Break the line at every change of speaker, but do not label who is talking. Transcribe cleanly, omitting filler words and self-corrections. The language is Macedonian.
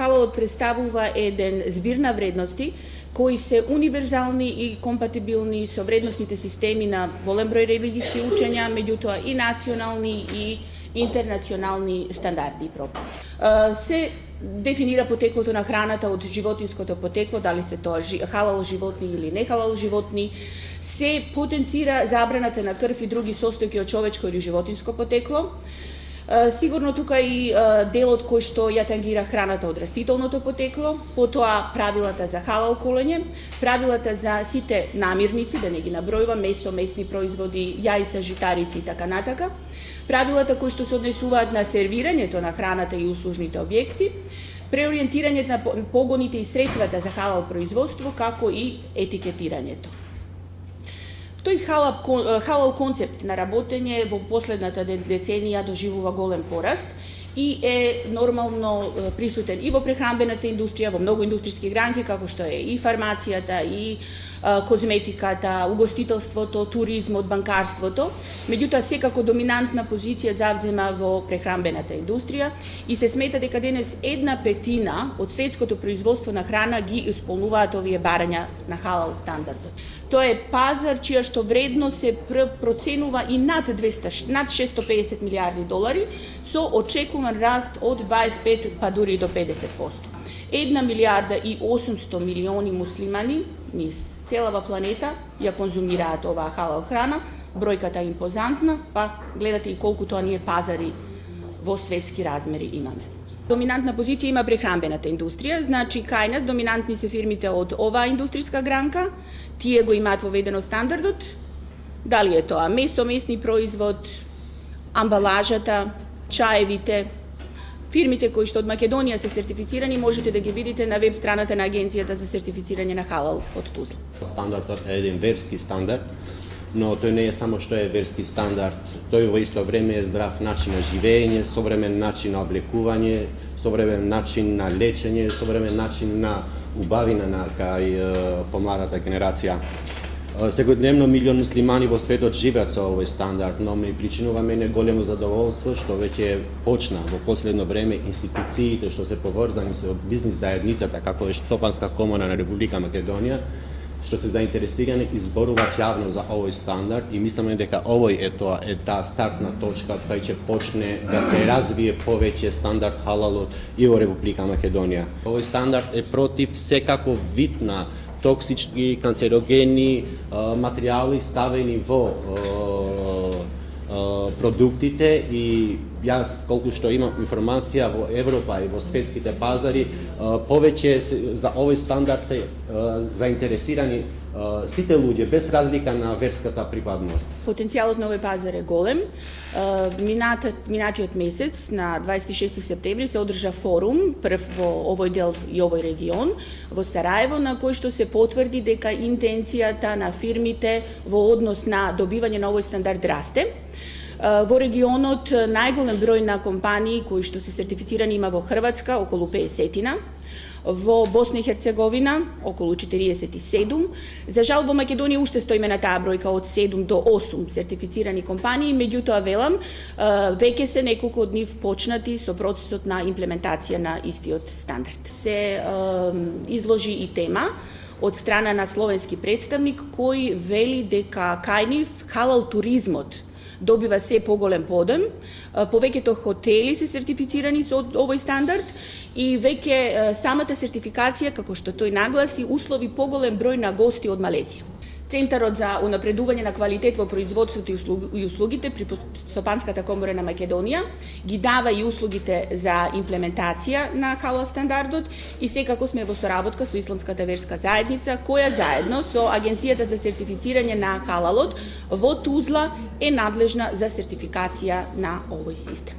халалот представува еден збир на вредности кои се универзални и компатибилни со вредносните системи на голем број религиски учења, меѓутоа и национални и интернационални стандарди и прописи. Се дефинира потеклото на храната од животинското потекло, дали се тоа халал животни или не халал животни, се потенцира забраната на крв и други состојки од човечко или животинско потекло. Сигурно тука и делот кој што ја тангира храната од растителното потекло, потоа правилата за халал колење, правилата за сите намирници, да не ги набројувам, месо, месни производи, јајца, житарици и така натака, правилата кои што се однесуваат на сервирањето на храната и услужните објекти, преориентирањето на погоните и средствата за халал производство, како и етикетирањето. Тој халал концепт на работење во последната деценија доживува голем пораст и е нормално присутен и во прехранбената индустрија, во многу индустријски гранки, како што е и фармацијата, и козметиката, угостителството, туризмот, банкарството. Меѓутоа, секако доминантна позиција завзема во прехранбената индустрија и се смета дека денес 1/5 од светското производство на храна ги исполнуваат овие барања на халал стандардот. Тоа е пазар чија што вредност се проценува и над 650 милиарди долари со очекуван раст од 25 па дури до 50%. 1 милиарда и 800 милиони муслимани низ целава планета ја конзумираат оваа халал храна, бројката е импозантна, па гледате и колку тоа ние пазари во светски размери имаме. Доминантна позиција има прехранбената индустрија, значи кај нас доминантни се фирмите од оваа индустријска гранка, тие го имаат воведено стандардот, дали е тоа месо, месни производ, амбалажата, чаевите. Фирмите кои што од Македонија се сертифицирани можете да ги видите на веб страната на Агенцијата за сертифицирање на халал од Тузла.
Стандардот е еден верски стандард, но тој не е само што е верски стандард, тој во исто време е здрав начин на живење, современ начин на облекување, современ начин на лечење, современ начин на убавина на кај помладата генерација. Секојдневно милион муслимани во светот живеат со овој стандард, но ми причинува мене големо задоволство што веќе почна во последно време институциите што се поврзани со бизнис заедницата, како е Штопанска комора на Република Македонија, што се заинтересирани изборуваат јавно за овој стандард и мислиме дека овој е таа стартна точка кај ќе почне да се развие повеќе стандард халалот и во Република Македонија. Овој стандард е против секаков вид на токсични, канцерогени материјали ставени во продуктите и јас колку што имам информација во Европа и во светските пазари, повеќе за овој стандард се заинтересирани сите луѓе без разлика на верската припадност.
Потенцијалот на овој пазар е голем. Минатиот месец на 26 септември се одржа форум прв во овој дел и овој регион во Сараево, на кој што се потврди дека интенцијата на фирмите во однос на добивање на овој стандард расте. Во регионот најголем број на компании кои што се сертифицирани има во Хрватска, околу 50-тина, во Босна и Херцеговина околу 47. За жал во Македонија уште стоиме на таа бројка од 7 до 8 сертифицирани компании, меѓутоа велам, веќе се неколку од нив почнати со процесот на имплементација на истиот стандард. Се изложи и тема од страна на словенски представник кој вели дека кај нив халал туризмот добива се поголем подем, повеќето хотели се сертифицирани со овој стандард и веќе самата сертификација, како што тој нагласи, услови поголем број на гости од Малезија. Центарот за унапредување на квалитет во производството и услугите при Стопанската комора на Македонија ги дава и услугите за имплементација на халал стандардот и секако сме во соработка со Исламската верска заедница, која заедно со Агенцијата за сертифицирање на халалот во Тузла е надлежна за сертификација на овој систем.